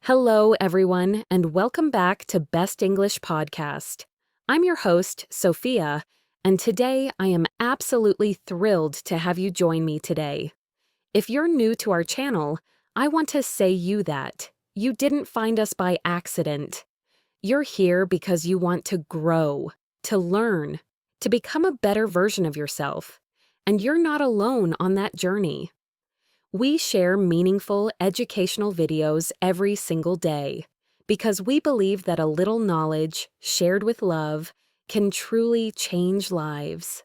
Hello, everyone, and welcome back to Best English Podcast. I'm your host, Sophia, and today I am absolutely thrilled to have you join me today. If you're new to our channel, I want to say that you didn't find us by accident. You're here because you want to grow, to learn, to become a better version of yourself, and you're not alone on that journey. We share meaningful educational videos every single day because we believe that a little knowledge shared with love can truly change lives.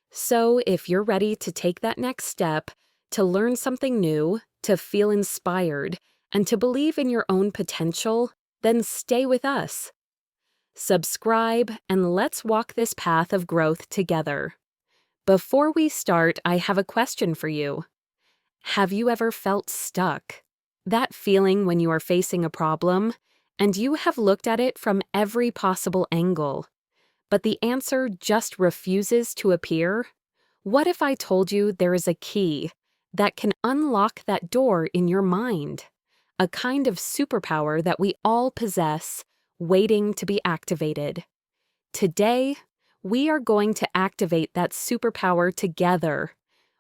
So if you're ready to take that next step, to learn something new, to feel inspired, and to believe in your own potential, then stay with us. Subscribe and let's walk this path of growth together. Before we start, I have a question for you. Have you ever felt stuck? That feeling when you are facing a problem and you have looked at it from every possible angle, but the answer just refuses to appear? What if I told you there is a key that can unlock that door in your mind? A kind of superpower that we all possess, waiting to be activated. Today, we are going to activate that superpower together.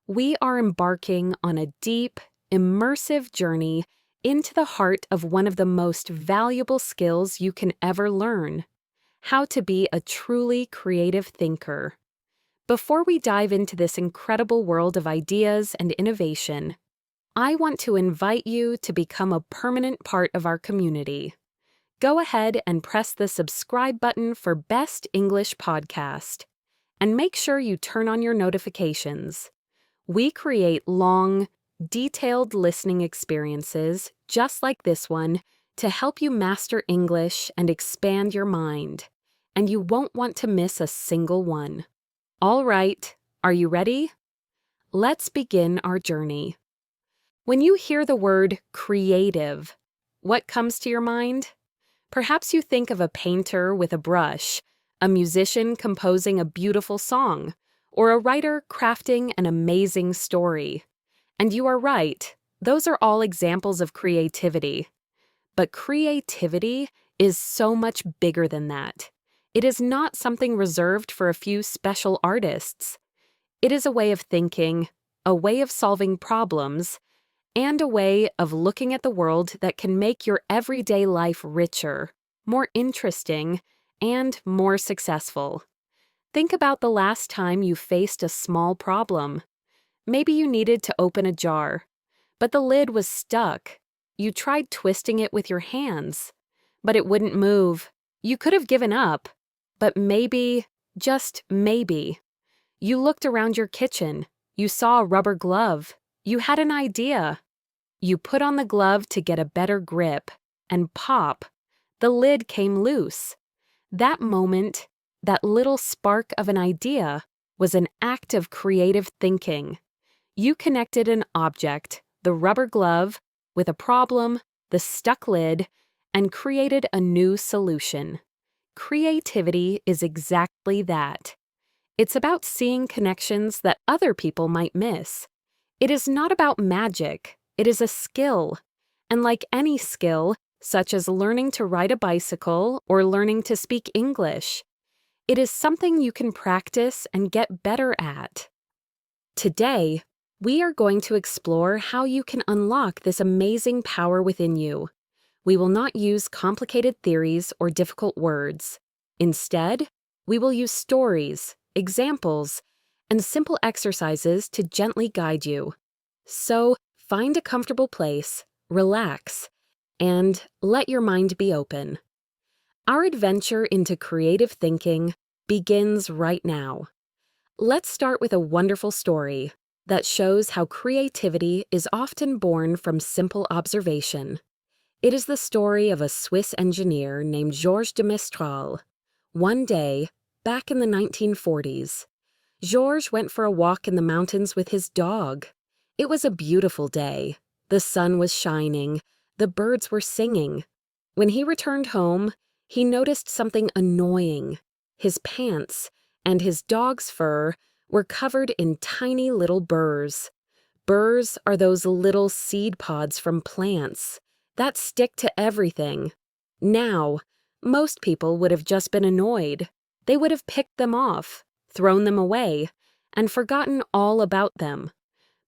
We are embarking on a deep, immersive journey into the heart of one of the most valuable skills you can ever learn: how to be a truly creative thinker. Before we dive into this incredible world of ideas and innovation, I want to invite you to become a permanent part of our community. Go ahead and press the subscribe button for Best English Podcast, and make sure you turn on your notifications. We create long, detailed listening experiences just like this one to help you master English and expand your mind, and you won't want to miss a single one. All right, are you ready? Let's begin our journey. When you hear the word creative, what comes to your mind? Perhaps you think of a painter with a brush, a musician composing a beautiful song, or a writer crafting an amazing story. And you are right, those are all examples of creativity. But creativity is so much bigger than that. It is not something reserved for a few special artists. It is a way of thinking, a way of solving problems, and a way of looking at the world that can make your everyday life richer, more interesting, and more successful. Think about the last time you faced a small problem. Maybe you needed to open a jar, but the lid was stuck. You tried twisting it with your hands, but it wouldn't move. You could have given up, but maybe, just maybe, you looked around your kitchen. You saw a rubber glove. You had an idea. You put on the glove to get a better grip, and pop, the lid came loose. That moment, that little spark of an idea, was an act of creative thinking. You connected an object, the rubber glove, with a problem, the stuck lid, and created a new solution. Creativity is exactly that. It's about seeing connections that other people might miss. It is not about magic, it is a skill. And like any skill, such as learning to ride a bicycle or learning to speak English, it is something you can practice and get better at. Today, we are going to explore how you can unlock this amazing power within you. We will not use complicated theories or difficult words. Instead, we will use stories, examples, and simple exercises to gently guide you. So, find a comfortable place, relax, and let your mind be open. Our adventure into creative thinking begins right now. Let's start with a wonderful story that shows how creativity is often born from simple observation. It is the story of a Swiss engineer named Georges de Mestral. One day, back in the 1940s, Georges went for a walk in the mountains with his dog. It was a beautiful day. The sun was shining. The birds were singing. When he returned home, he noticed something annoying. His pants and his dog's fur were covered in tiny little burrs. Burrs are those little seed pods from plants. that stick to everything. Now, most people would have just been annoyed. They would have picked them off, thrown them away, and forgotten all about them.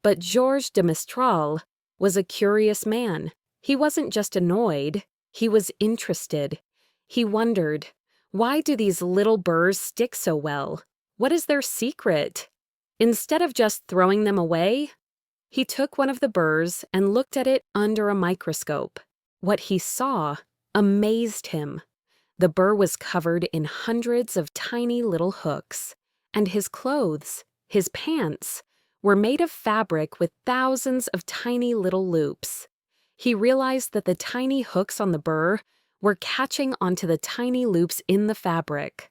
But Georges de Mistral was a curious man. He wasn't just annoyed, he was interested. He wondered, why do these little burrs stick so well? What is their secret? Instead of just throwing them away, he took one of the burrs and looked at it under a microscope. What he saw amazed him. The burr was covered in hundreds of tiny little hooks, and his clothes, his pants, were made of fabric with thousands of tiny little loops. He realized that the tiny hooks on the burr were catching onto the tiny loops in the fabric.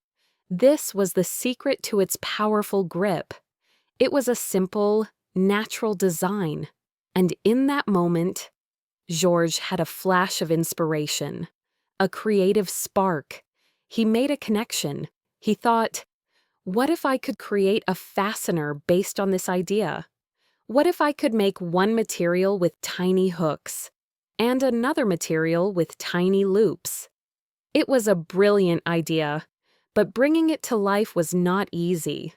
This was the secret to its powerful grip. It was a simple, natural design, and in that moment, Georges had a flash of inspiration, a creative spark. He made a connection. He thought, what if I could create a fastener based on this idea? What if I could make one material with tiny hooks and another material with tiny loops? It was a brilliant idea, but bringing it to life was not easy.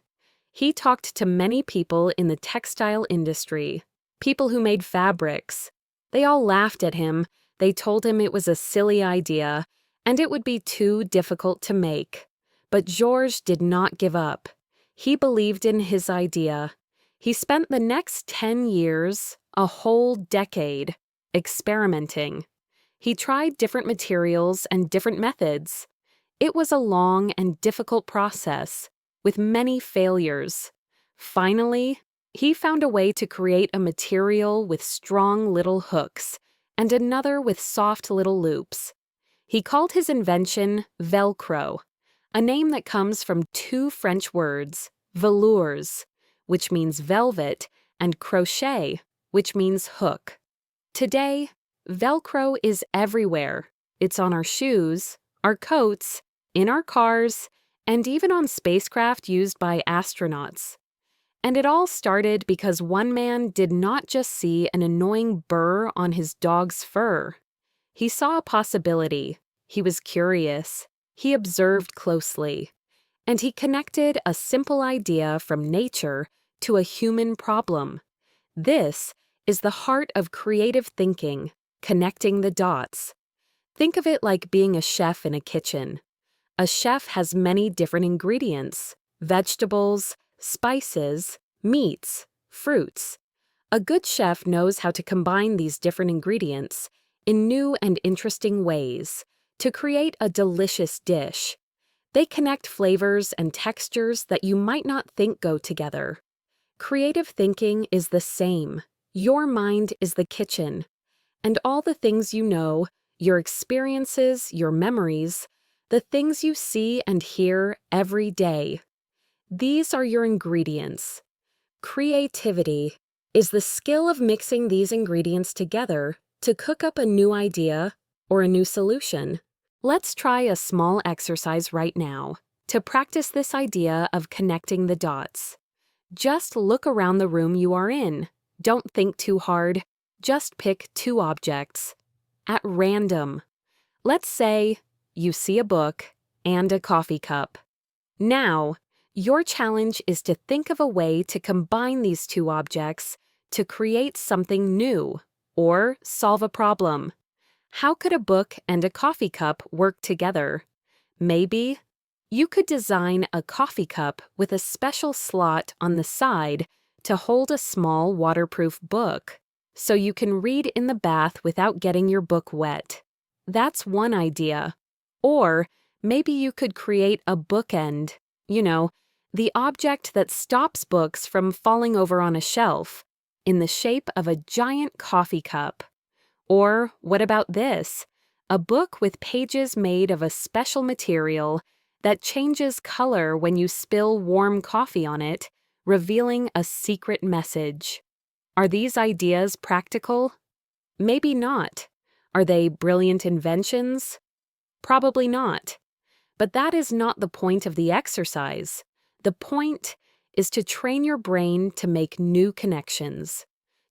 He talked to many people in the textile industry, people who made fabrics. They all laughed at him. They told him it was a silly idea, and it would be too difficult to make. But Georges did not give up. He believed in his idea. He spent the next 10 years, a whole decade, experimenting. He tried different materials and different methods. It was a long and difficult process, with many failures. Finally, he found a way to create a material with strong little hooks and another with soft little loops. He called his invention Velcro, a name that comes from two French words, velours, which means velvet, and crochet, which means hook. Today, Velcro is everywhere. It's on our shoes, our coats, in our cars, and even on spacecraft used by astronauts. And it all started because one man did not just see an annoying burr on his dog's fur. He saw a possibility. He was curious. He observed closely. And he connected a simple idea from nature to a human problem. This is the heart of creative thinking, connecting the dots. Think of it like being a chef in a kitchen. A chef has many different ingredients, vegetables, spices, meats, fruits. A good chef knows how to combine these different ingredients in new and interesting ways to create a delicious dish. They connect flavors and textures that you might not think go together. Creative thinking is the same. Your mind is the kitchen, and all the things you know, your experiences, your memories, the things you see and hear every day. These are your ingredients. Creativity is the skill of mixing these ingredients together to cook up a new idea or a new solution. Let's try a small exercise right now to practice this idea of connecting the dots. Just look around the room you are in. Don't think too hard. Just pick two objects at random. Let's say you see a book and a coffee cup. Now, your challenge is to think of a way to combine these two objects to create something new or solve a problem. How could a book and a coffee cup work together? Maybe you could design a coffee cup with a special slot on the side to hold a small waterproof book, so you can read in the bath without getting your book wet. That's one idea. Or maybe you could create a bookend, the object that stops books from falling over on a shelf, in the shape of a giant coffee cup. Or what about this? A book with pages made of a special material that changes color when you spill warm coffee on it, revealing a secret message. Are these ideas practical? Maybe not. Are they brilliant inventions? Probably not. But that is not the point of the exercise. The point is to train your brain to make new connections,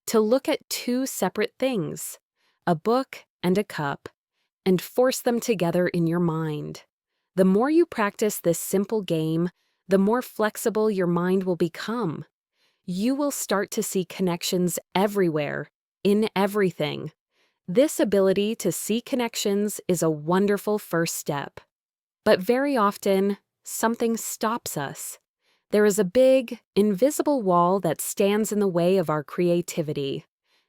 to look at two separate things, a book and a cup and force them together in your mind. The more you practice this simple game, the more flexible your mind will become. You will start to see connections everywhere, in everything. This ability to see connections is a wonderful first step. But very often, something stops us. There is a big, invisible wall that stands in the way of our creativity.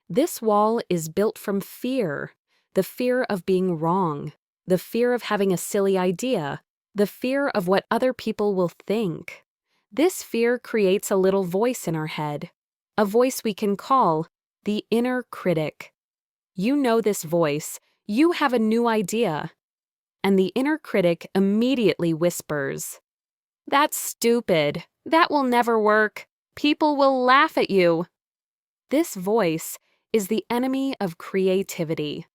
This wall is built from fear, the fear of being wrong, the fear of having a silly idea, the fear of what other people will think. This fear creates a little voice in our head, a voice we can call the inner critic. You know this voice, you have a new idea. And the inner critic immediately whispers, "That's stupid. That will never work. People will laugh at you." This voice is the enemy of creativity.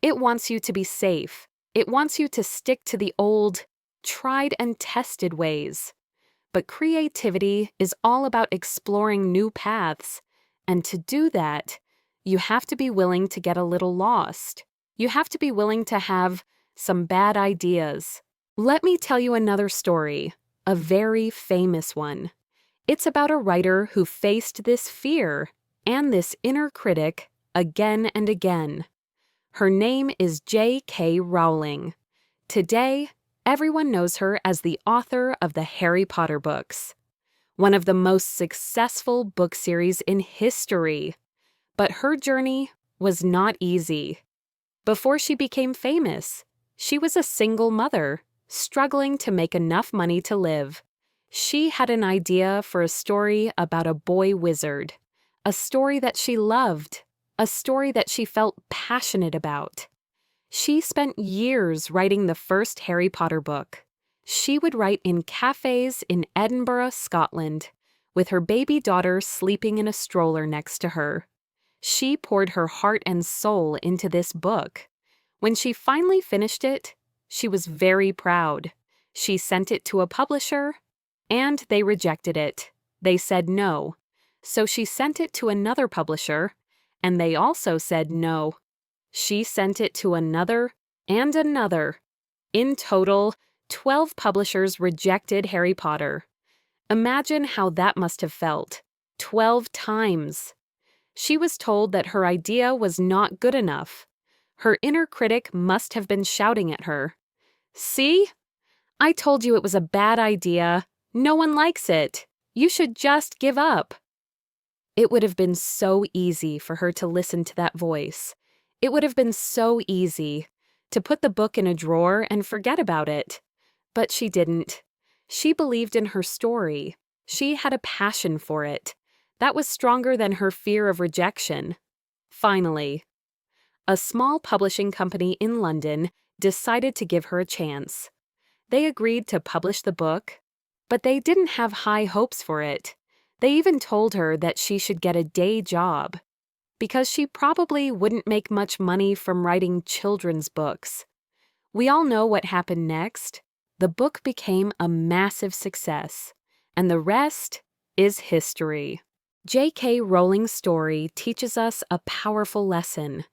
It wants you to be safe. It wants you to stick to the old, tried and tested ways. But creativity is all about exploring new paths. And to do that, you have to be willing to get a little lost. You have to be willing to have some bad ideas. Let me tell you another story, a very famous one. It's about a writer who faced this fear and this inner critic again and again. Her name is J.K. Rowling. Today, everyone knows her as the author of the Harry Potter books, one of the most successful book series in history. But her journey was not easy. Before she became famous, she was a single mother, struggling to make enough money to live. She had an idea for a story about a boy wizard, a story that she loved, a story that she felt passionate about. She spent years writing the first Harry Potter book. She would write in cafes in Edinburgh, Scotland, with her baby daughter sleeping in a stroller next to her. She poured her heart and soul into this book. When she finally finished it, she was very proud. She sent it to a publisher, and they rejected it. They said no. So she sent it to another publisher, and they also said no. She sent it to another and another. In total, 12 publishers rejected Harry Potter. Imagine how that must have felt. 12 times. She was told that her idea was not good enough. Her inner critic must have been shouting at her. "See? I told you it was a bad idea. No one likes it. You should just give up." It would have been so easy for her to listen to that voice. It would have been so easy to put the book in a drawer and forget about it. But she didn't. She believed in her story. She had a passion for it. That was stronger than her fear of rejection. Finally, a small publishing company in London decided to give her a chance. They agreed to publish the book, but they didn't have high hopes for it. They even told her that she should get a day job, because she probably wouldn't make much money from writing children's books. We all know what happened next. The book became a massive success, and the rest is history. J.K. Rowling's story teaches us a powerful lesson.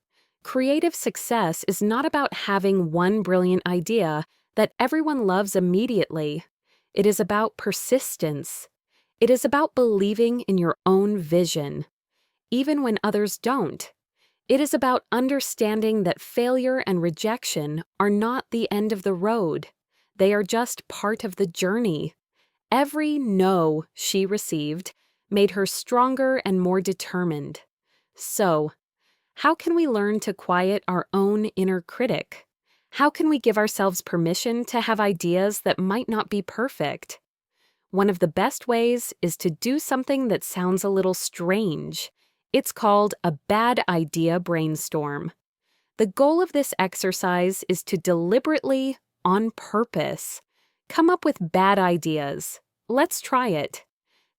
Creative success is not about having one brilliant idea that everyone loves immediately. It is about persistence. It is about believing in your own vision, even when others don't. It is about understanding that failure and rejection are not the end of the road. They are just part of the journey. Every no she received made her stronger and more determined. So, how can we learn to quiet our own inner critic? How can we give ourselves permission to have ideas that might not be perfect? One of the best ways is to do something that sounds a little strange. It's called a bad idea brainstorm. The goal of this exercise is to deliberately, on purpose, come up with bad ideas. Let's try it.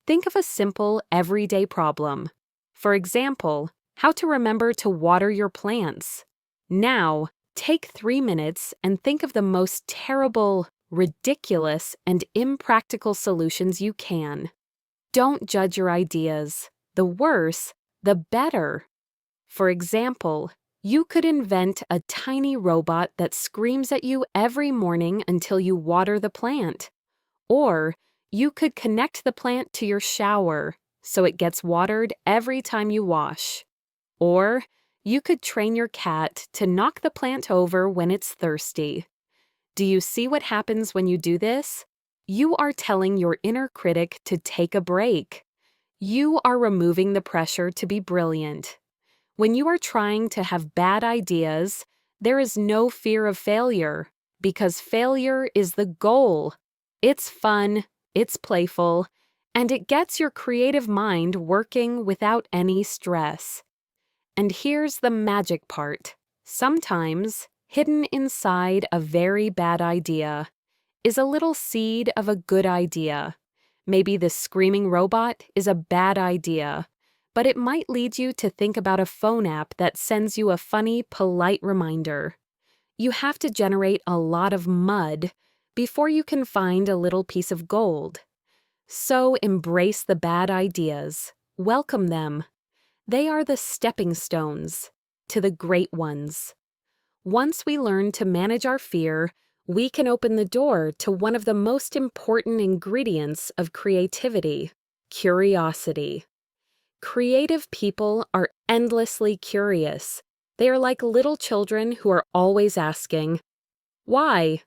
Think of a simple, everyday problem. For example, how to remember to water your plants. Now, take 3 minutes and think of the most terrible, ridiculous, and impractical solutions you can. Don't judge your ideas. The worse, the better. For example, You could invent a tiny robot that screams at you every morning until you water the plant. Or you could connect the plant to your shower so it gets watered every time you wash. Or you could train your cat to knock the plant over when it's thirsty. Do you see what happens when you do this? You are telling your inner critic to take a break. You are removing the pressure to be brilliant. When you are trying to have bad ideas, there is no fear of failure, because failure is the goal. It's fun, it's playful, and it gets your creative mind working without any stress. And here's the magic part. Sometimes, hidden inside a very bad idea is a little seed of a good idea. Maybe this screaming robot is a bad idea, but it might lead you to think about a phone app that sends you a funny, polite reminder. You have to generate a lot of mud before you can find a little piece of gold. So embrace the bad ideas. Welcome them. They are the stepping stones to the great ones. Once we learn to manage our fear, we can open the door to one of the most important ingredients of creativity: curiosity. Creative people are endlessly curious. They are like little children who are always asking, "Why?"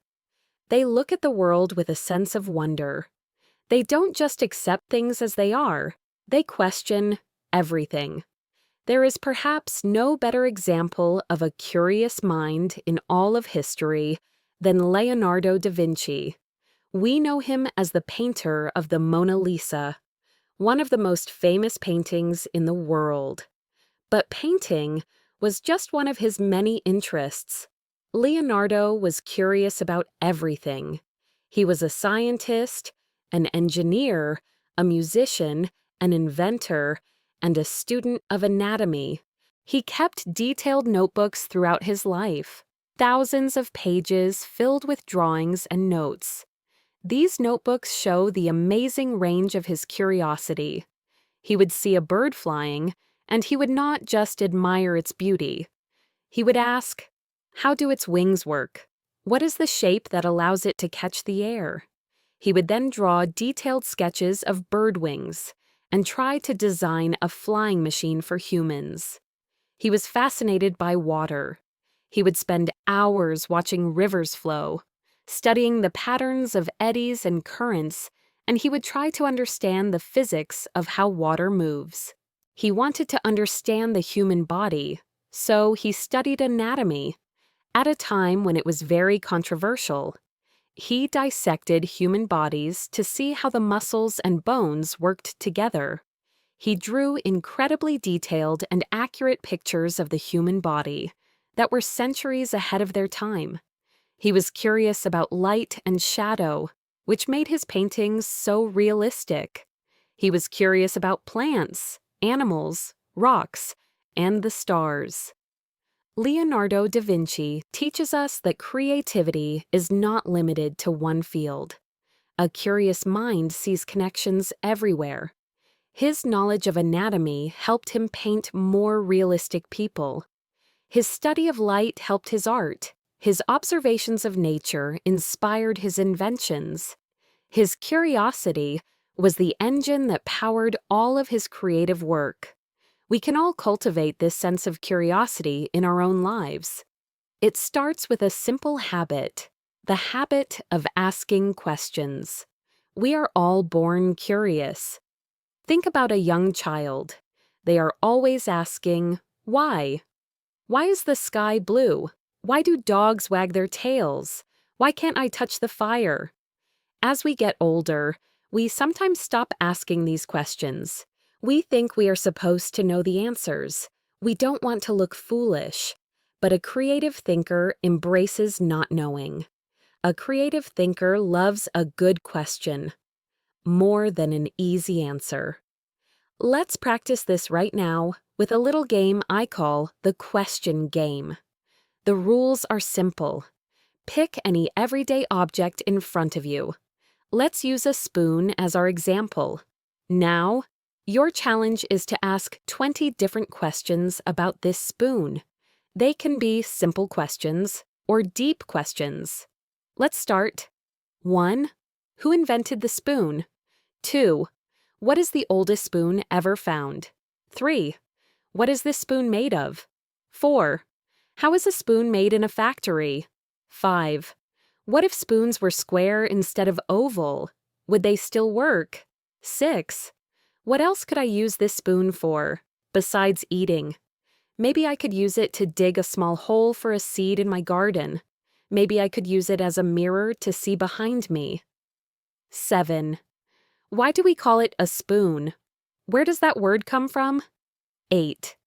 They look at the world with a sense of wonder. They don't just accept things as they are, they question everything. There is perhaps no better example of a curious mind in all of history than Leonardo da Vinci. We know him as the painter of the Mona Lisa, one of the most famous paintings in the world. But painting was just one of his many interests. Leonardo was curious about everything. He was a scientist, an engineer, a musician, an inventor, and a student of anatomy. He kept detailed notebooks throughout his life, thousands of pages filled with drawings and notes. These notebooks show the amazing range of his curiosity. He would see a bird flying, and he would not just admire its beauty. He would ask, "How do its wings work? What is the shape that allows it to catch the air?" He would then draw detailed sketches of bird wings and try to design a flying machine for humans. He was fascinated by water. He would spend hours watching rivers flow, studying the patterns of eddies and currents, and he would try to understand the physics of how water moves. He wanted to understand the human body, so he studied anatomy. At a time when it was very controversial, he dissected human bodies to see how the muscles and bones worked together. He drew incredibly detailed and accurate pictures of the human body that were centuries ahead of their time. He was curious about light and shadow, which made his paintings so realistic. He was curious about plants, animals, rocks, and the stars. Leonardo da Vinci teaches us that creativity is not limited to one field. A curious mind sees connections everywhere. His knowledge of anatomy helped him paint more realistic people. His study of light helped his art. His observations of nature inspired his inventions. His curiosity was the engine that powered all of his creative work. We can all cultivate this sense of curiosity in our own lives. It starts with a simple habit, the habit of asking questions. We are all born curious. Think about a young child. They are always asking, "Why? Why is the sky blue? Why do dogs wag their tails? Why can't I touch the fire?" As we get older, we sometimes stop asking these questions. We think we are supposed to know the answers. We don't want to look foolish. But a creative thinker embraces not knowing. A creative thinker loves a good question more than an easy answer. Let's practice this right now with a little game I call the question game. The rules are simple. Pick any everyday object in front of you. Let's use a spoon as our example. Now, your challenge is to ask 20 different questions about this spoon. They can be simple questions or deep questions. Let's start. 1. Who invented the spoon? 2. What is the oldest spoon ever found? 3. What is this spoon made of? 4. How is a spoon made in a factory? 5. What if spoons were square instead of oval? Would they still work? 6. What else could I use this spoon for, besides eating? Maybe I could use it to dig a small hole for a seed in my garden. Maybe I could use it as a mirror to see behind me. 7. Why do we call it a spoon? Where does that word come from? 8.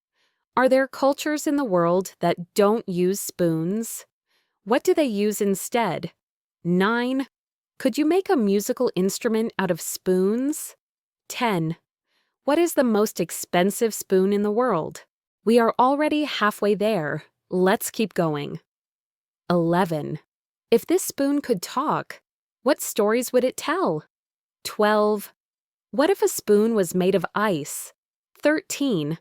Are there cultures in the world that don't use spoons? What do they use instead? 9. Could you make a musical instrument out of spoons? 10. What is the most expensive spoon in the world? We are already halfway there. Let's keep going. 11. If this spoon could talk, what stories would it tell? 12. What if a spoon was made of ice? 13.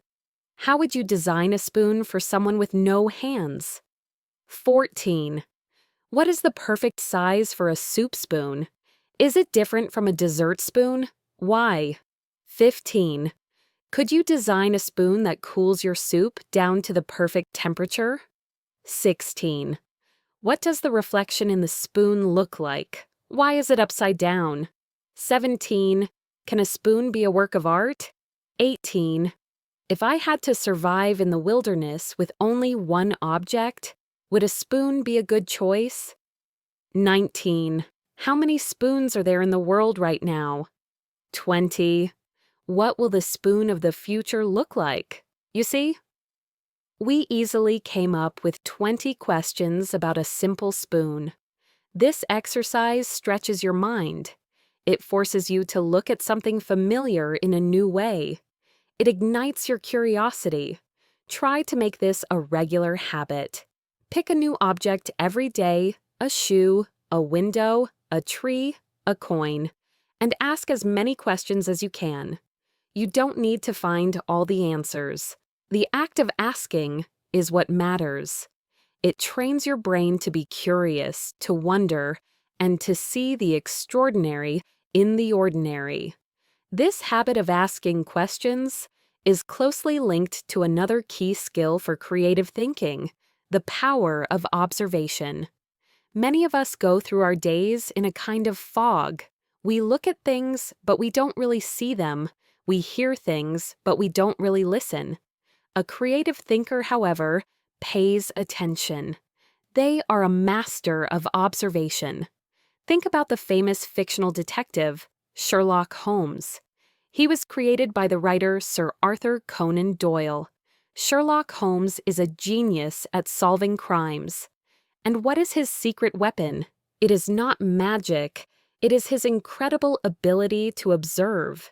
How would you design a spoon for someone with no hands? 14. What is the perfect size for a soup spoon? Is it different from a dessert spoon? Why? 15. Could you design a spoon that cools your soup down to the perfect temperature? 16. What does the reflection in the spoon look like? Why is it upside down? 17. Can a spoon be a work of art? 18. If I had to survive in the wilderness with only one object, would a spoon be a good choice? 19. How many spoons are there in the world right now? 20. What will the spoon of the future look like? You see? We easily came up with 20 questions about a simple spoon. This exercise stretches your mind. It forces you to look at something familiar in a new way. It ignites your curiosity. Try to make this a regular habit. Pick a new object every day, a shoe, a window, a tree, a coin, and ask as many questions as you can. You don't need to find all the answers. The act of asking is what matters. It trains your brain to be curious, to wonder, and to see the extraordinary in the ordinary. This habit of asking questions is closely linked to another key skill for creative thinking, the power of observation. Many of us go through our days in a kind of fog. We look at things, but we don't really see them. We hear things, but we don't really listen. A creative thinker, however, pays attention. They are a master of observation. Think about the famous fictional detective, Sherlock Holmes. He was created by the writer Sir Arthur Conan Doyle. Sherlock Holmes is a genius at solving crimes. And what is his secret weapon? It is not magic. It is his incredible ability to observe.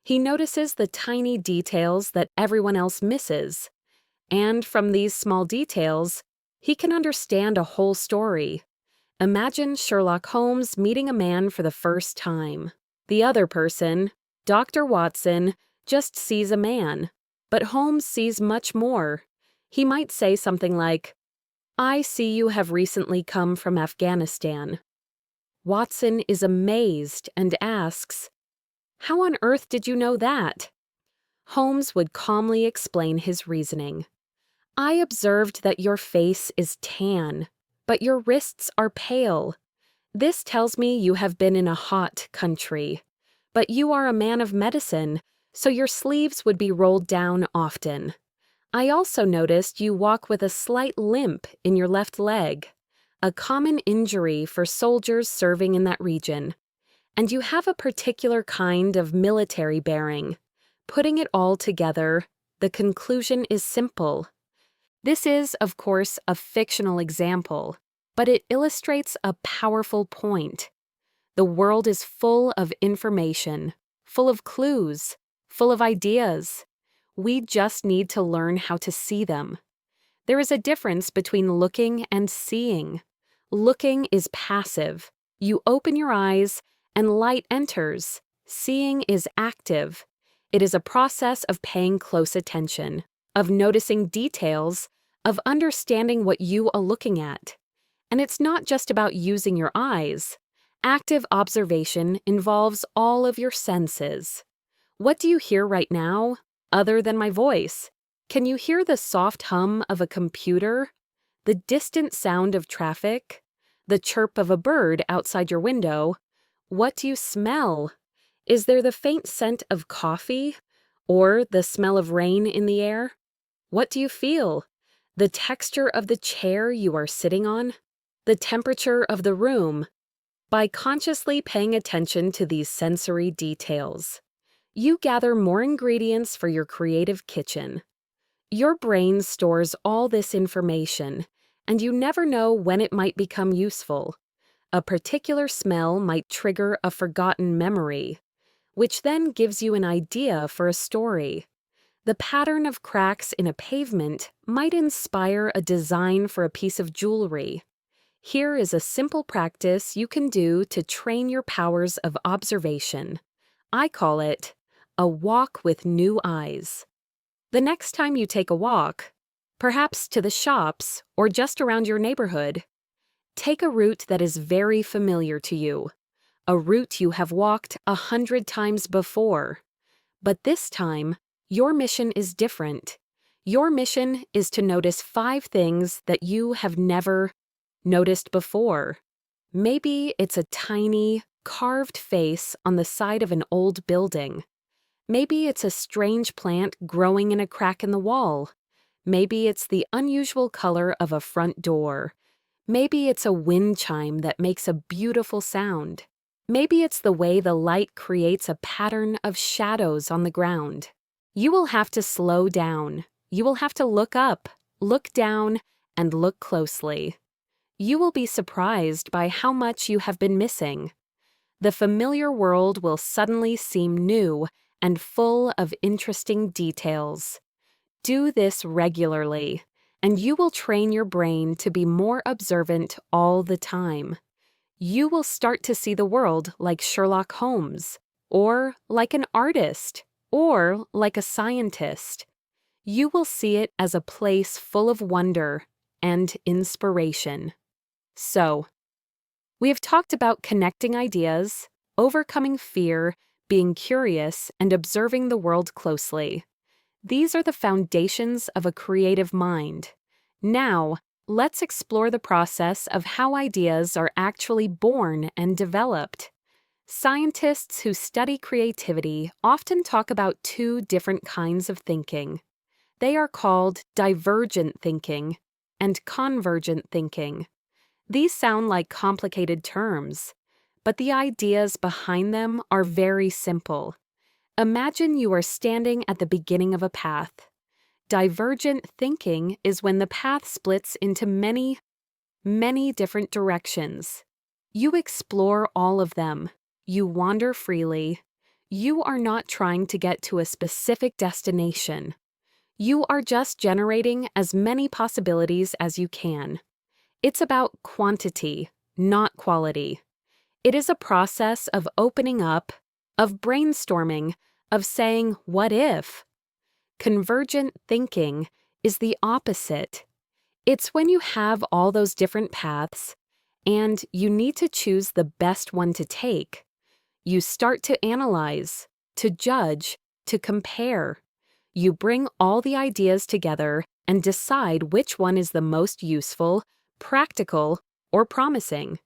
He notices the tiny details that everyone else misses. And from these small details, he can understand a whole story. Imagine Sherlock Holmes meeting a man for the first time. The other person, Dr. Watson, just sees a man. But Holmes sees much more. He might say something like, "I see you have recently come from Afghanistan." Watson is amazed and asks, "How on earth did you know that?" Holmes would calmly explain his reasoning. "I observed that your face is tan, but your wrists are pale. This tells me you have been in a hot country. But you are a man of medicine, so your sleeves would be rolled down often. I also noticed you walk with a slight limp in your left leg, a common injury for soldiers serving in that region. And you have a particular kind of military bearing. Putting it all together, the conclusion is simple. This is, of course, a fictional example, but it illustrates a powerful point. The world is full of information, full of clues, full of ideas. We just need to learn how to see them. There is a difference between looking and seeing. Looking is passive. You open your eyes, and light enters. Seeing is active. It is a process of paying close attention, of noticing details, of understanding what you are looking at. And it's not just about using your eyes. Active observation involves all of your senses. What do you hear right now, other than my voice? Can you hear the soft hum of a computer? The distant sound of traffic? The chirp of a bird outside your window? What do you smell? Is there the faint scent of coffee? Or the smell of rain in the air? What do you feel? The texture of the chair you are sitting on? The temperature of the room? By consciously paying attention to these sensory details, you gather more ingredients for your creative kitchen. Your brain stores all this information, and you never know when it might become useful. A particular smell might trigger a forgotten memory, which then gives you an idea for a story. The pattern of cracks in a pavement might inspire a design for a piece of jewelry. Here is a simple practice you can do to train your powers of observation. I call it a walk with new eyes. The next time you take a walk, perhaps to the shops or just around your neighborhood, take a route that is very familiar to you, a route you have walked 100 times before. But this time, your mission is different. Your mission is to notice 5 things that you have never noticed before. Maybe it's a tiny, carved face on the side of an old building. Maybe it's a strange plant growing in a crack in the wall. Maybe it's the unusual color of a front door. Maybe it's a wind chime that makes a beautiful sound. Maybe it's the way the light creates a pattern of shadows on the ground. You will have to slow down. You will have to look up, look down, and look closely. You will be surprised by how much you have been missing. The familiar world will suddenly seem new and full of interesting details. Do this regularly, and you will train your brain to be more observant all the time. You will start to see the world like Sherlock Holmes, or like an artist, or like a scientist. You will see it as a place full of wonder and inspiration. So, we have talked about connecting ideas, overcoming fear, being curious, and observing the world closely. These are the foundations of a creative mind. Now, let's explore the process of how ideas are actually born and developed. Scientists who study creativity often talk about 2 different kinds of thinking. They are called divergent thinking and convergent thinking. These sound like complicated terms, but the ideas behind them are very simple. Imagine you are standing at the beginning of a path. Divergent thinking is when the path splits into many different directions. You explore all of them. You wander freely. You are not trying to get to a specific destination. You are just generating as many possibilities as you can. It's about quantity, not quality. It is a process of opening up, of brainstorming, of saying, what if? Convergent thinking is the opposite. It's when you have all those different paths, and you need to choose the best one to take. You start to analyze, to judge, to compare. You bring all the ideas together and decide which one is the most useful, practical, or promising.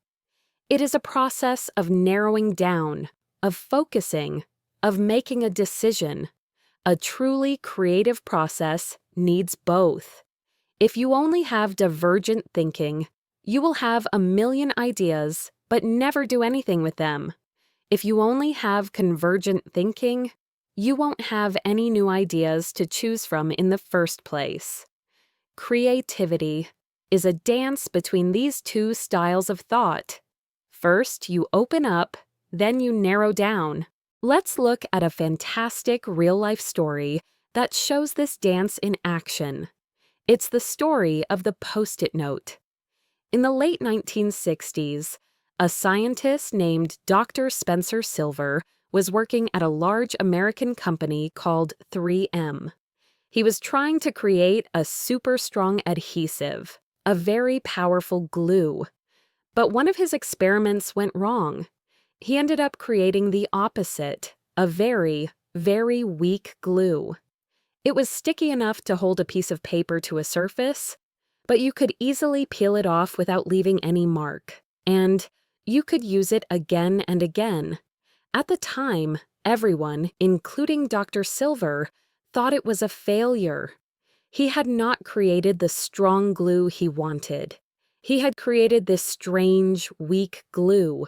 It is a process of narrowing down, of focusing, of making a decision. A truly creative process needs both. If you only have divergent thinking, you will have a million ideas but never do anything with them. If you only have convergent thinking, you won't have any new ideas to choose from in the first place. Creativity is a dance between these 2 styles of thought. First, you open up, then you narrow down. Let's look at a fantastic real-life story that shows this dance in action. It's the story of the Post-it note. In the late 1960s, a scientist named Dr. Spencer Silver was working at a large American company called 3M. He was trying to create a super strong adhesive, a very powerful glue. But one of his experiments went wrong. He ended up creating the opposite, a very, very weak glue. It was sticky enough to hold a piece of paper to a surface, but you could easily peel it off without leaving any mark, and you could use it again and again. At the time, everyone, including Dr. Silver, thought it was a failure. He had not created the strong glue he wanted. He had created this strange, weak glue.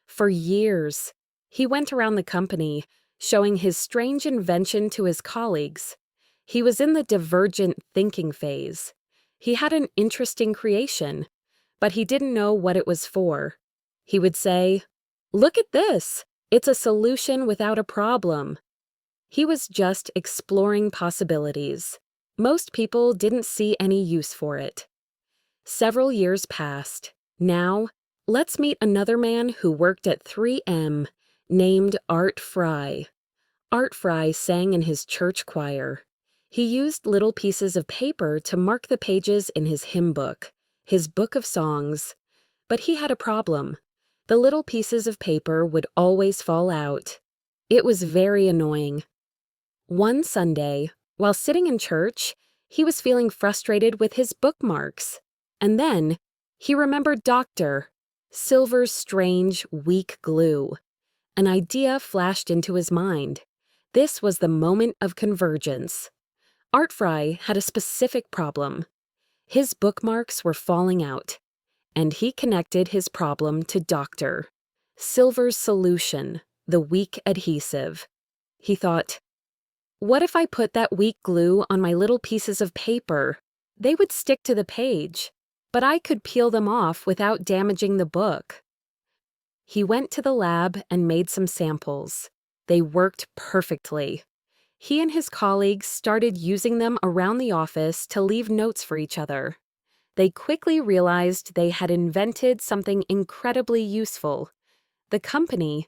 For years, he went around the company, showing his strange invention to his colleagues. He was in the divergent thinking phase. He had an interesting creation, but he didn't know what it was for. He would say, "Look at this! It's a solution without a problem." He was just exploring possibilities. Most people didn't see any use for it. Several years passed. Now, let's meet another man who worked at 3M, named Art Fry. Art Fry sang in his church choir. He used little pieces of paper to mark the pages in his hymn book, his book of songs. But he had a problem. The little pieces of paper would always fall out. It was very annoying. One Sunday, while sitting in church, he was feeling frustrated with his bookmarks. And then, he remembered Dr. Silver's strange, weak glue. An idea flashed into his mind. This was the moment of convergence. Art Fry had a specific problem. His bookmarks were falling out, and he connected his problem to Dr. Silver's solution, the weak adhesive. He thought, what if I put that weak glue on my little pieces of paper? They would stick to the page, but I could peel them off without damaging the book. He went to the lab and made some samples. They worked perfectly. He and his colleagues started using them around the office to leave notes for each other. They quickly realized they had invented something incredibly useful. The company,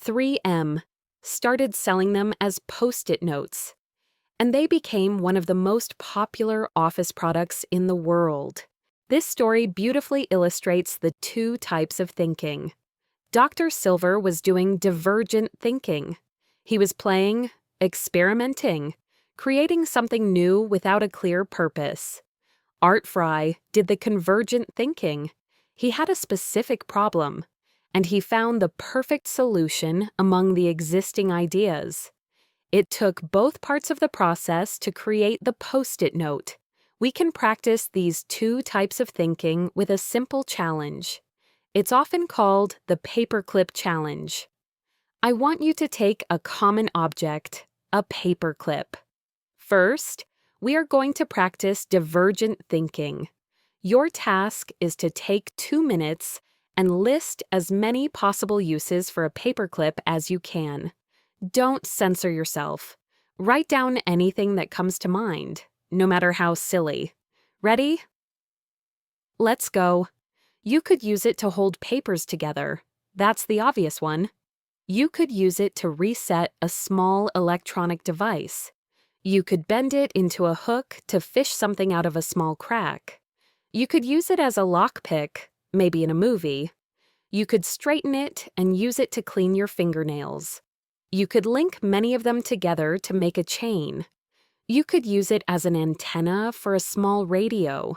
3M, started selling them as Post-it notes, and they became one of the most popular office products in the world. This story beautifully illustrates the two types of thinking. Dr. Silver was doing divergent thinking. He was playing, experimenting, creating something new without a clear purpose. Art Fry did the convergent thinking. He had a specific problem, and he found the perfect solution among the existing ideas. It took both parts of the process to create the Post-it note. We can practice these two types of thinking with a simple challenge. It's often called the paperclip challenge. I want you to take a common object, a paperclip. First, we are going to practice divergent thinking. Your task is to take 2 minutes and list as many possible uses for a paperclip as you can. Don't censor yourself. Write down anything that comes to mind, no matter how silly. Ready? Let's go. You could use it to hold papers together. That's the obvious one. You could use it to reset a small electronic device. You could bend it into a hook to fish something out of a small crack. You could use it as a lockpick, maybe in a movie. You could straighten it and use it to clean your fingernails. You could link many of them together to make a chain. You could use it as an antenna for a small radio.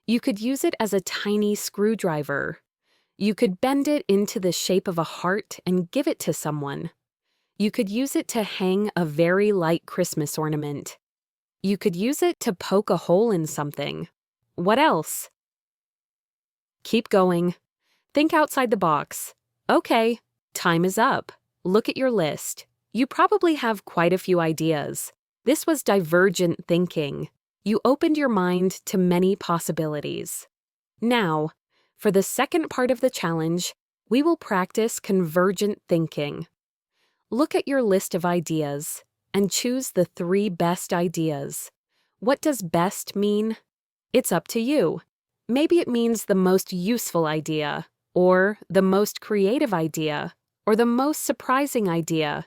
You could use it as a tiny screwdriver. You could bend it into the shape of a heart and give it to someone. You could use it to hang a very light Christmas ornament. You could use it to poke a hole in something. What else? Keep going. Think outside the box. Okay, time is up. Look at your list. You probably have quite a few ideas. This was divergent thinking. You opened your mind to many possibilities. Now, for the second part of the challenge, we will practice convergent thinking. Look at your list of ideas and choose the 3 best ideas. What does best mean? It's up to you. Maybe it means the most useful idea, or the most creative idea, or the most surprising idea.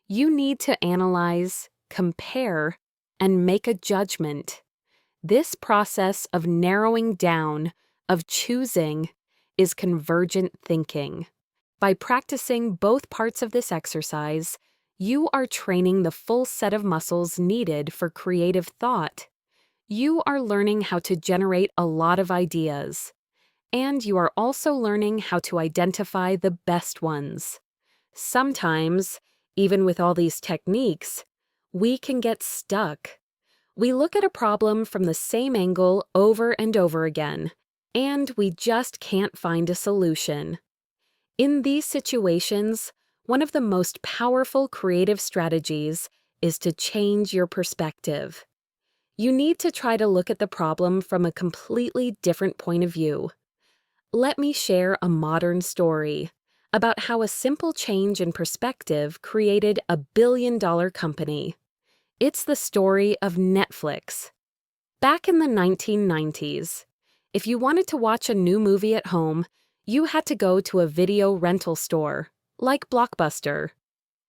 You need to analyze, compare, and make a judgment. This process of narrowing down, of choosing, is convergent thinking. By practicing both parts of this exercise, you are training the full set of muscles needed for creative thought. You are learning how to generate a lot of ideas, and you are also learning how to identify the best ones. Sometimes, even with all these techniques, we can get stuck. We look at a problem from the same angle over and over again, and we just can't find a solution. In these situations, one of the most powerful creative strategies is to change your perspective. You need to try to look at the problem from a completely different point of view. Let me share a modern story about how a simple change in perspective created a billion-dollar company. It's the story of Netflix. Back in the 1990s, if you wanted to watch a new movie at home, you had to go to a video rental store, like Blockbuster.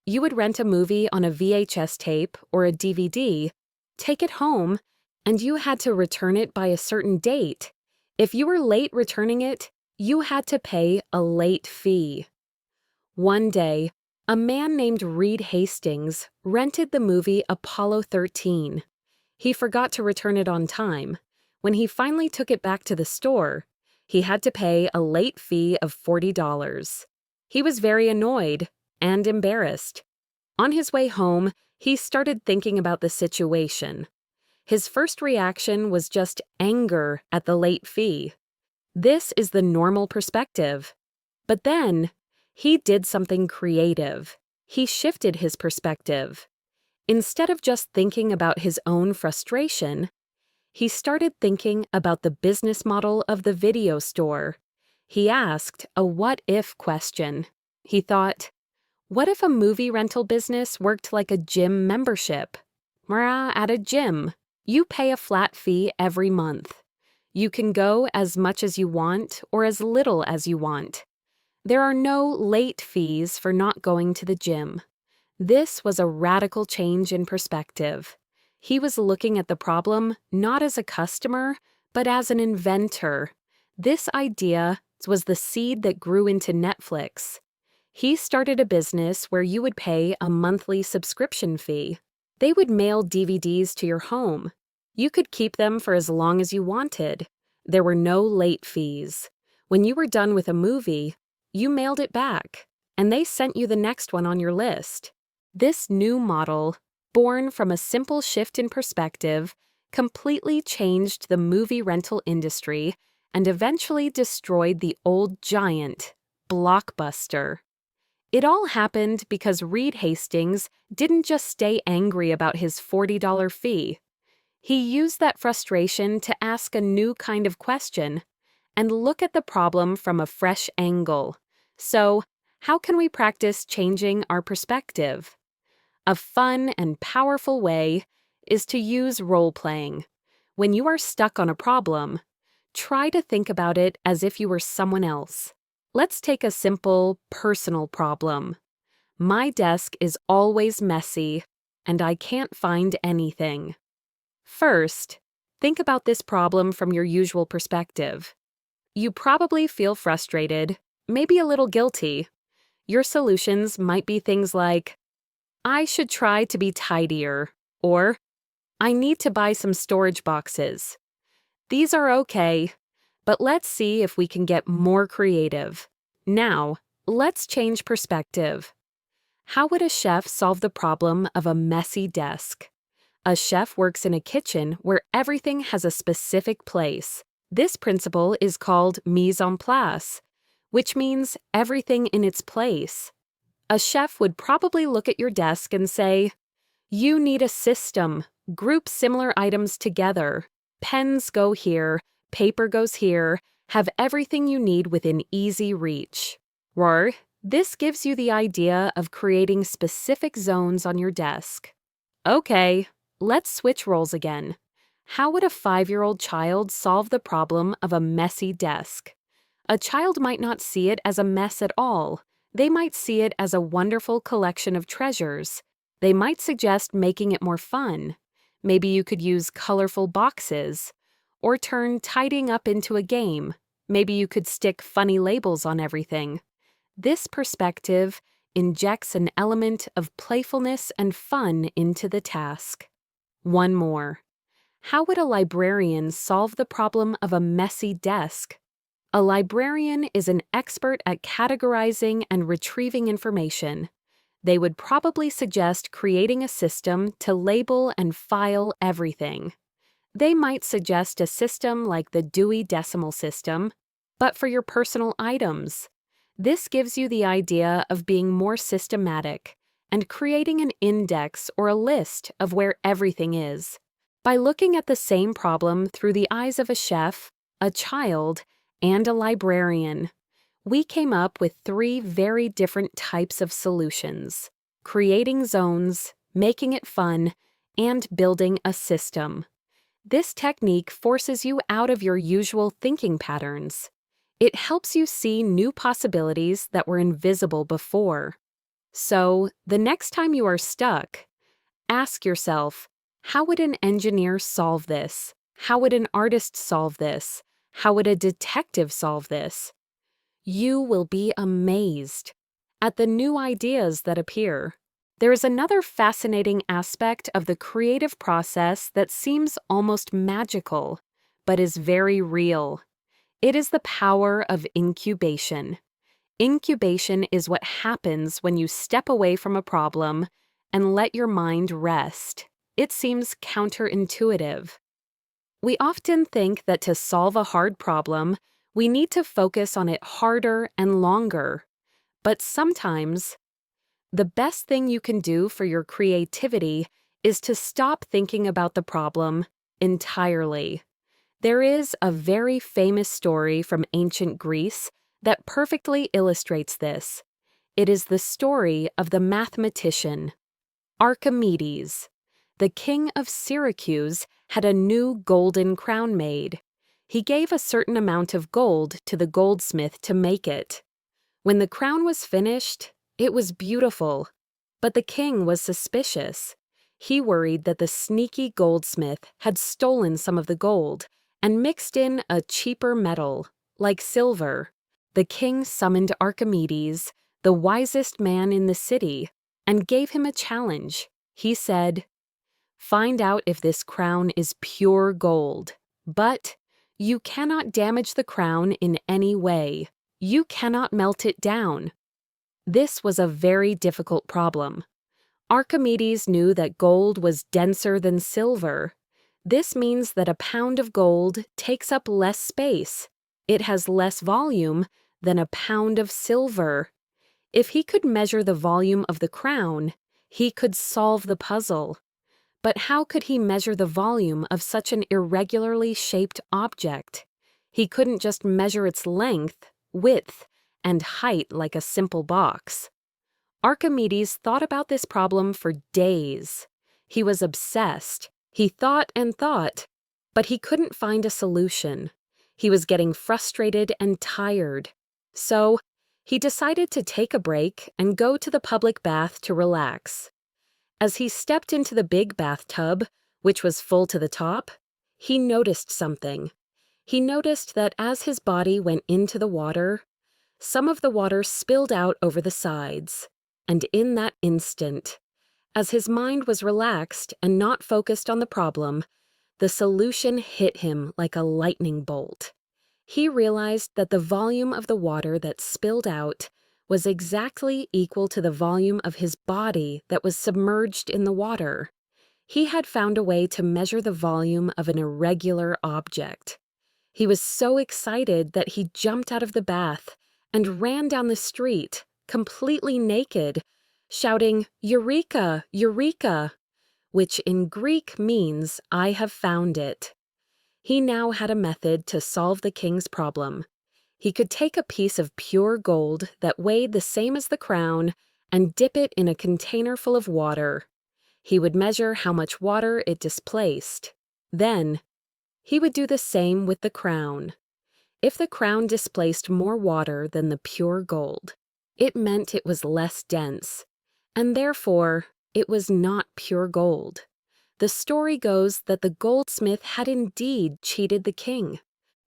You would rent a movie on a VHS tape or a DVD, take it home, and you had to return it by a certain date. If you were late returning it, you had to pay a late fee. One day, a man named Reed Hastings rented the movie Apollo 13. He forgot to return it on time. When he finally took it back to the store, he had to pay a late fee of $40. He was very annoyed and embarrassed. On his way home, he started thinking about the situation. His first reaction was just anger at the late fee. This is the normal perspective. But then, he did something creative. He shifted his perspective. Instead of just thinking about his own frustration, he started thinking about the business model of the video store. He asked a what-if question. He thought, what if a movie rental business worked like a gym membership? At a gym, you pay a flat fee every month. You can go as much as you want or as little as you want. There are no late fees for not going to the gym. This was a radical change in perspective. He was looking at the problem not as a customer, but as an inventor. This idea was the seed that grew into Netflix. He started a business where you would pay a monthly subscription fee. They would mail DVDs to your home. You could keep them for as long as you wanted. There were no late fees. When you were done with a movie, you mailed it back, and they sent you the next one on your list. This new model, born from a simple shift in perspective, completely changed the movie rental industry and eventually destroyed the old giant, Blockbuster. It all happened because Reed Hastings didn't just stay angry about his $40 fee. He used that frustration to ask a new kind of question and look at the problem from a fresh angle. So, how can we practice changing our perspective? A fun and powerful way is to use role-playing. When you are stuck on a problem, try to think about it as if you were someone else. Let's take a simple, personal problem. My desk is always messy, and I can't find anything. First, think about this problem from your usual perspective. You probably feel frustrated, maybe a little guilty. Your solutions might be things like, I should try to be tidier, or I need to buy some storage boxes. These are okay, but let's see if we can get more creative. Now, let's change perspective. How would a chef solve the problem of a messy desk? A chef works in a kitchen where everything has a specific place. This principle is called mise en place, which means everything in its place. A chef would probably look at your desk and say, you need a system. Group similar items together. Pens go here, paper goes here, have everything you need within easy reach. Or, this gives you the idea of creating specific zones on your desk. Okay, let's switch roles again. How would a 5-year-old child solve the problem of a messy desk? A child might not see it as a mess at all. They might see it as a wonderful collection of treasures. They might suggest making it more fun. Maybe you could use colorful boxes, or turn tidying up into a game. Maybe you could stick funny labels on everything. This perspective injects an element of playfulness and fun into the task. One more. How would a librarian solve the problem of a messy desk? A librarian is an expert at categorizing and retrieving information. They would probably suggest creating a system to label and file everything. They might suggest a system like the Dewey Decimal System, but for your personal items. This gives you the idea of being more systematic and creating an index or a list of where everything is. By looking at the same problem through the eyes of a chef, a child, and a librarian, we came up with 3 very different types of solutions: creating zones, making it fun, and building a system. This technique forces you out of your usual thinking patterns. It helps you see new possibilities that were invisible before. So, the next time you are stuck, ask yourself, how would an engineer solve this? How would an artist solve this? How would a detective solve this? You will be amazed at the new ideas that appear. There is another fascinating aspect of the creative process that seems almost magical, but is very real. It is the power of incubation. Incubation is what happens when you step away from a problem and let your mind rest. It seems counterintuitive. We often think that to solve a hard problem, we need to focus on it harder and longer. But sometimes, the best thing you can do for your creativity is to stop thinking about the problem entirely. There is a very famous story from ancient Greece that perfectly illustrates this. It is the story of the mathematician Archimedes. The king of Syracuse had a new golden crown made. He gave a certain amount of gold to the goldsmith to make it. When the crown was finished, it was beautiful, but the king was suspicious. He worried that the sneaky goldsmith had stolen some of the gold and mixed in a cheaper metal, like silver. The king summoned Archimedes, the wisest man in the city, and gave him a challenge. He said, "Find out if this crown is pure gold, but you cannot damage the crown in any way. You cannot melt it down." This was a very difficult problem. Archimedes knew that gold was denser than silver. This means that a pound of gold takes up less space. It has less volume than a pound of silver. If he could measure the volume of the crown, he could solve the puzzle. But how could he measure the volume of such an irregularly shaped object? He couldn't just measure its length, width, and height like a simple box. Archimedes thought about this problem for days. He was obsessed. He thought and thought, but he couldn't find a solution. He was getting frustrated and tired. So, he decided to take a break and go to the public bath to relax. As he stepped into the big bathtub, which was full to the top, he noticed something. He noticed that as his body went into the water, some of the water spilled out over the sides. And in that instant, as his mind was relaxed and not focused on the problem, the solution hit him like a lightning bolt. He realized that the volume of the water that spilled out was exactly equal to the volume of his body that was submerged in the water. He had found a way to measure the volume of an irregular object. He was so excited that he jumped out of the bath and ran down the street, completely naked, shouting, "Eureka! Eureka!" which in Greek means, "I have found it." He now had a method to solve the king's problem. He could take a piece of pure gold that weighed the same as the crown and dip it in a container full of water. He would measure how much water it displaced. Then, he would do the same with the crown. If the crown displaced more water than the pure gold, it meant it was less dense, and therefore it was not pure gold. The story goes that the goldsmith had indeed cheated the king.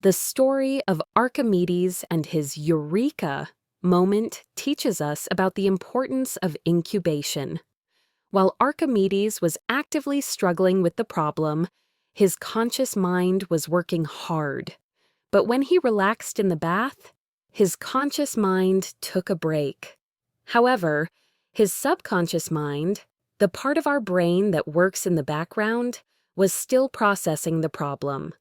The story of Archimedes and his eureka moment teaches us about the importance of incubation. While Archimedes was actively struggling with the problem, his conscious mind was working hard. But when he relaxed in the bath, his conscious mind took a break. However, his subconscious mind, the part of our brain that works in the background, was still processing the problem.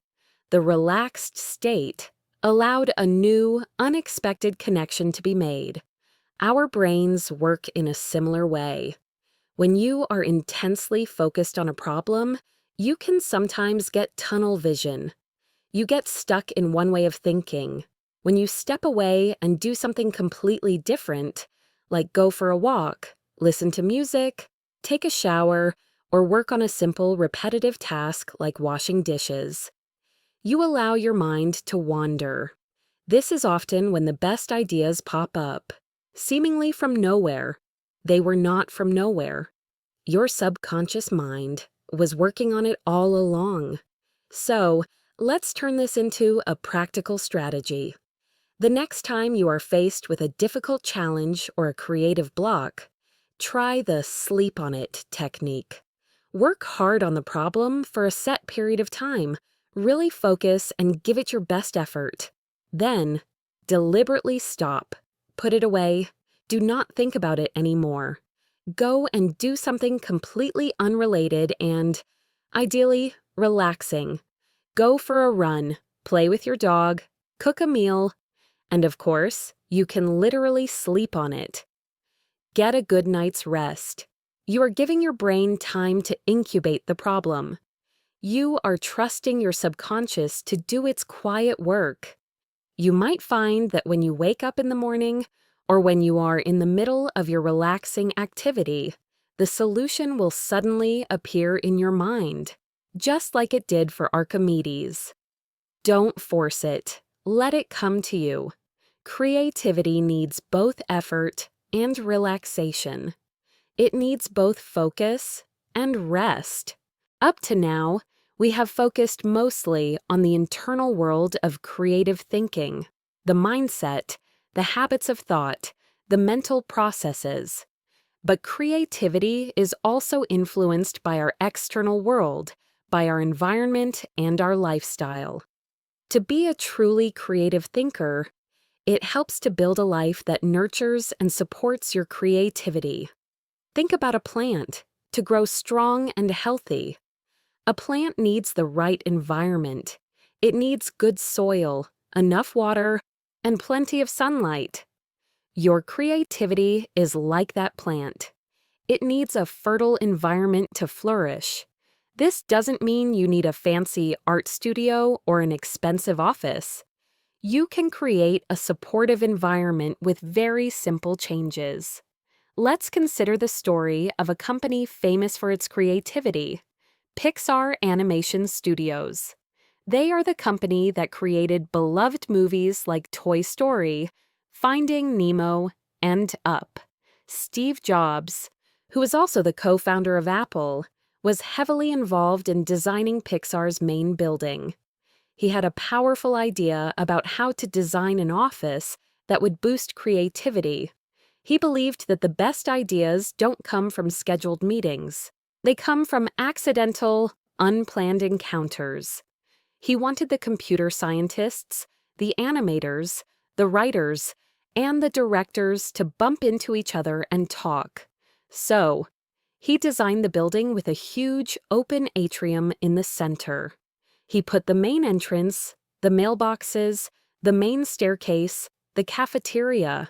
The relaxed state allowed a new, unexpected connection to be made. Our brains work in a similar way. When you are intensely focused on a problem, you can sometimes get tunnel vision. You get stuck in one way of thinking. When you step away and do something completely different, like go for a walk, listen to music, take a shower, or work on a simple, repetitive task like washing dishes, you allow your mind to wander. This is often when the best ideas pop up, seemingly from nowhere. They were not from nowhere. Your subconscious mind was working on it all along. So, let's turn this into a practical strategy. The next time you are faced with a difficult challenge or a creative block, try the sleep on it technique. Work hard on the problem for a set period of time. Really focus and give it your best effort. Then, deliberately stop. Put it away. Do not think about it anymore. Go and do something completely unrelated and, ideally, relaxing. Go for a run, play with your dog, cook a meal, and of course, you can literally sleep on it. Get a good night's rest. You are giving your brain time to incubate the problem. You are trusting your subconscious to do its quiet work. You might find that when you wake up in the morning, or when you are in the middle of your relaxing activity, the solution will suddenly appear in your mind, just like it did for Archimedes. Don't force it. Let it come to you. Creativity needs both effort and relaxation. It needs both focus and rest. Up to now, we have focused mostly on the internal world of creative thinking, the mindset, the habits of thought, the mental processes. But creativity is also influenced by our external world, by our environment and our lifestyle. To be a truly creative thinker, it helps to build a life that nurtures and supports your creativity. Think about a plant. To grow strong and healthy, a plant needs the right environment. It needs good soil, enough water, and plenty of sunlight. Your creativity is like that plant. It needs a fertile environment to flourish. This doesn't mean you need a fancy art studio or an expensive office. You can create a supportive environment with very simple changes. Let's consider the story of a company famous for its creativity, Pixar Animation Studios. They are the company that created beloved movies like Toy Story, Finding Nemo, and Up. Steve Jobs, who is also the co-founder of Apple, was heavily involved in designing Pixar's main building. He had a powerful idea about how to design an office that would boost creativity. He believed that the best ideas don't come from scheduled meetings. They come from accidental, unplanned encounters. He wanted the computer scientists, the animators, the writers, and the directors to bump into each other and talk. So, he designed the building with a huge, open atrium in the center. He put the main entrance, the mailboxes, the main staircase, the cafeteria,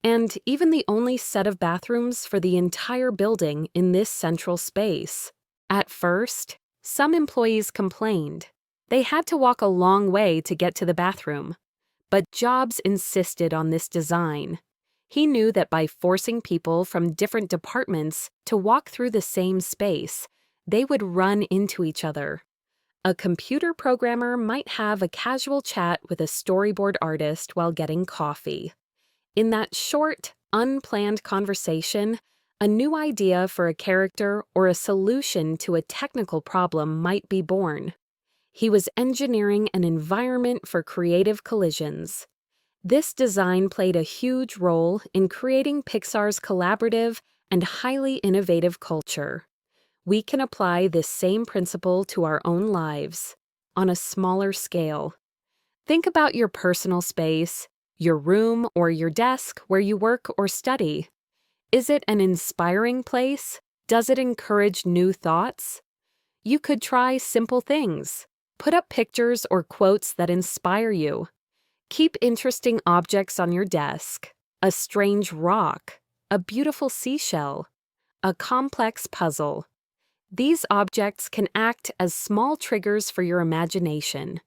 and even the only set of bathrooms for the entire building in this central space. At first, some employees complained. They had to walk a long way to get to the bathroom. But Jobs insisted on this design. He knew that by forcing people from different departments to walk through the same space, they would run into each other. A computer programmer might have a casual chat with a storyboard artist while getting coffee. In that short, unplanned conversation, A new idea for a character or a solution to a technical problem might be born. He was engineering an environment for creative collisions. This design played a huge role in creating Pixar's collaborative and highly innovative culture. We can apply this same principle to our own lives, on a smaller scale. Think about your personal space, your room or your desk where you work or study. Is it an inspiring place? Does it encourage new thoughts? You could try simple things. Put up pictures or quotes that inspire you. Keep interesting objects on your desk. A strange rock, a beautiful seashell, a complex puzzle. These objects can act as small triggers for your imagination.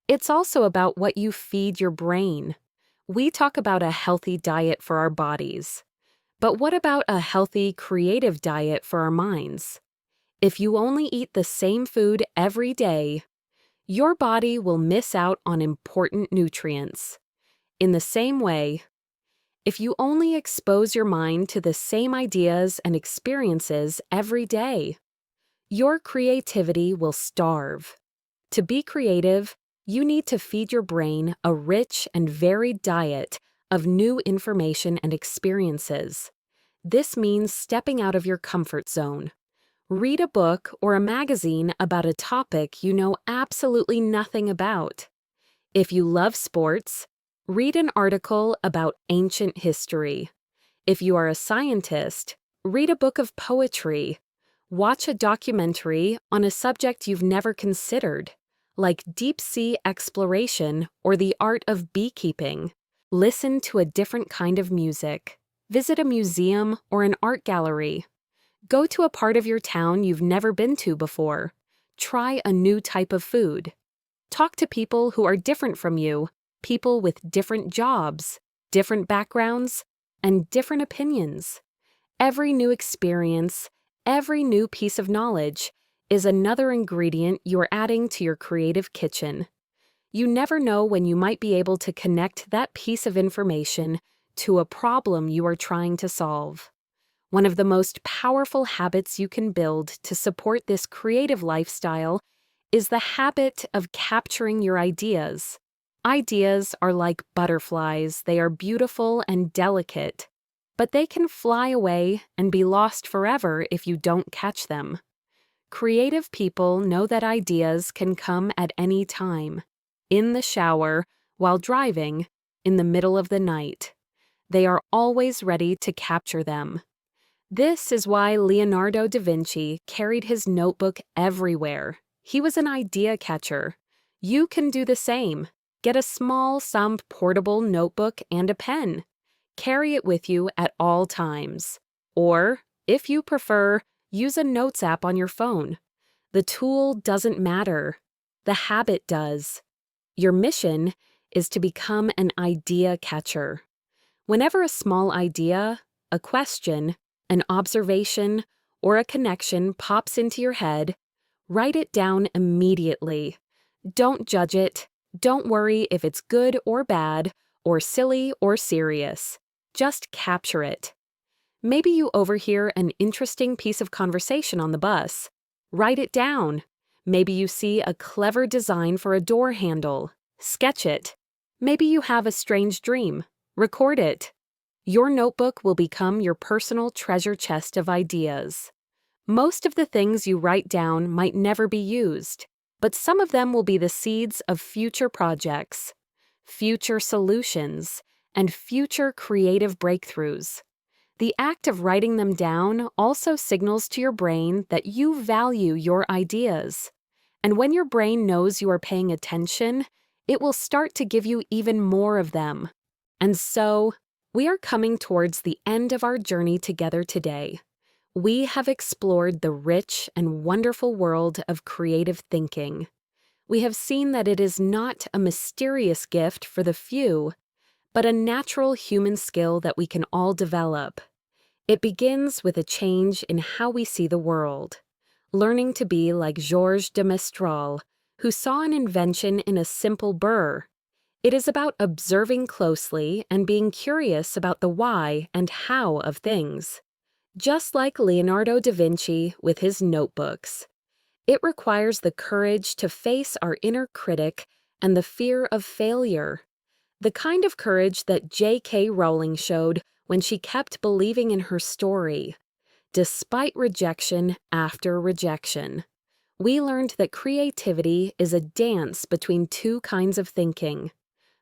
It's also about what you feed your brain. We talk about a healthy diet for our bodies. But what about a healthy, creative diet for our minds? If you only eat the same food every day, your body will miss out on important nutrients. In the same way, if you only expose your mind to the same ideas and experiences every day, your creativity will starve. To be creative, you need to feed your brain a rich and varied diet of new information and experiences. This means stepping out of your comfort zone. Read a book or a magazine about a topic you know absolutely nothing about. If you love sports, read an article about ancient history. If you are a scientist, read a book of poetry. Watch a documentary on a subject you've never considered, like deep-sea exploration or the art of beekeeping. Listen to a different kind of music. Visit a museum or an art gallery. Go to a part of your town you've never been to before. Try a new type of food. Talk to people who are different from you, people with different jobs, different backgrounds, and different opinions. Every new experience, every new piece of knowledge is another ingredient you're adding to your creative kitchen. You never know when you might be able to connect that piece of information to a problem you are trying to solve. One of the most powerful habits you can build to support this creative lifestyle is the habit of capturing your ideas. Ideas are like butterflies. They are beautiful and delicate, but they can fly away and be lost forever if you don't catch them. Creative people know that ideas can come at any time, in the shower, while driving, in the middle of the night. They are always ready to capture them. This is why Leonardo da Vinci carried his notebook everywhere. He was an idea catcher. You can do the same. Get a small, portable notebook and a pen. Carry it with you at all times. Or, if you prefer, use a notes app on your phone. The tool doesn't matter. The habit does. Your mission is to become an idea catcher. Whenever a small idea, a question, an observation, or a connection pops into your head, write it down immediately. Don't judge it. Don't worry if it's good or bad, or silly or serious. Just capture it. Maybe you overhear an interesting piece of conversation on the bus. Write it down. Maybe you see a clever design for a door handle. Sketch it. Maybe you have a strange dream. Record it. Your notebook will become your personal treasure chest of ideas. Most of the things you write down might never be used, but some of them will be the seeds of future projects, future solutions, and future creative breakthroughs. The act of writing them down also signals to your brain that you value your ideas. And when your brain knows you are paying attention, it will start to give you even more of them. And so, we are coming towards the end of our journey together today. We have explored the rich and wonderful world of creative thinking. We have seen that it is not a mysterious gift for the few, but a natural human skill that we can all develop. It begins with a change in how we see the world, learning to be like Georges de Mestral, who saw an invention in a simple burr. It is about observing closely and being curious about the why and how of things. Just like Leonardo da Vinci with his notebooks, it requires the courage to face our inner critic and the fear of failure. The kind of courage that J.K. Rowling showed when she kept believing in her story, despite rejection after rejection. We learned that creativity is a dance between two kinds of thinking: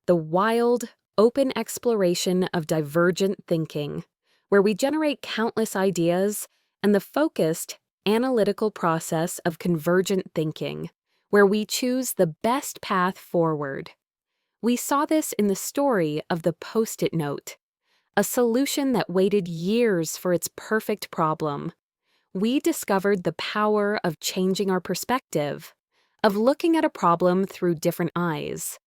the wild, open exploration of divergent thinking, where we generate countless ideas, and the focused, analytical process of convergent thinking, where we choose the best path forward. We saw this in the story of the Post-it note, a solution that waited years for its perfect problem. We discovered the power of changing our perspective, of looking at a problem through different eyes,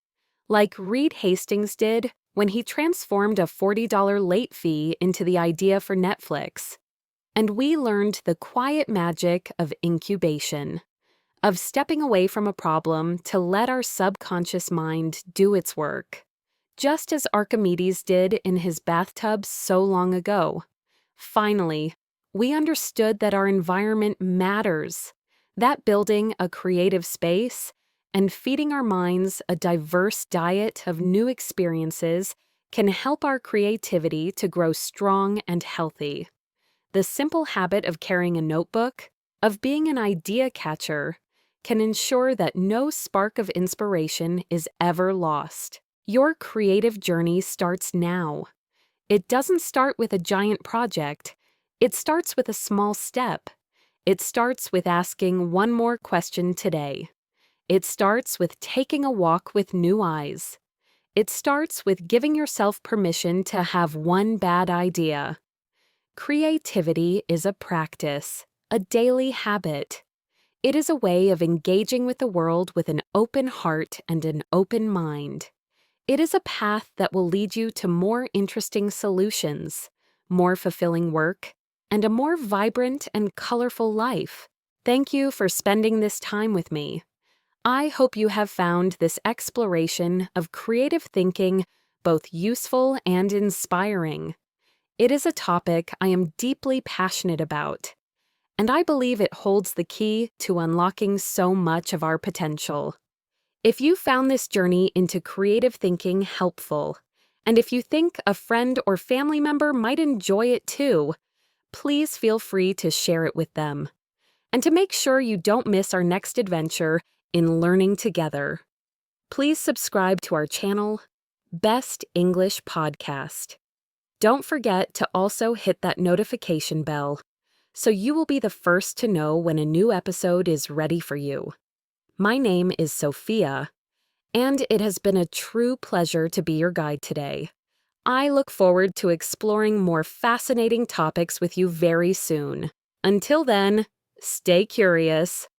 like Reed Hastings did when he transformed a $40 late fee into the idea for Netflix. And we learned the quiet magic of incubation, of stepping away from a problem to let our subconscious mind do its work, just as Archimedes did in his bathtub so long ago. Finally, we understood that our environment matters, that building a creative space and feeding our minds a diverse diet of new experiences can help our creativity to grow strong and healthy. The simple habit of carrying a notebook, of being an idea catcher, can ensure that no spark of inspiration is ever lost. Your creative journey starts now. It doesn't start with a giant project. It starts with a small step. It starts with asking one more question today. It starts with taking a walk with new eyes. It starts with giving yourself permission to have one bad idea. Creativity is a practice, a daily habit. It is a way of engaging with the world with an open heart and an open mind. It is a path that will lead you to more interesting solutions, more fulfilling work, and a more vibrant and colorful life. Thank you for spending this time with me. I hope you have found this exploration of creative thinking both useful and inspiring. It is a topic I am deeply passionate about, and I believe it holds the key to unlocking so much of our potential. If you found this journey into creative thinking helpful, and if you think a friend or family member might enjoy it too, please feel free to share it with them. And to make sure you don't miss our next adventure in learning together, please subscribe to our channel, Best English Podcast. Don't forget to also hit that notification bell so you will be the first to know when a new episode is ready for you. My name is Sophia, and it has been a true pleasure to be your guide today. I look forward to exploring more fascinating topics with you very soon. Until then, stay curious,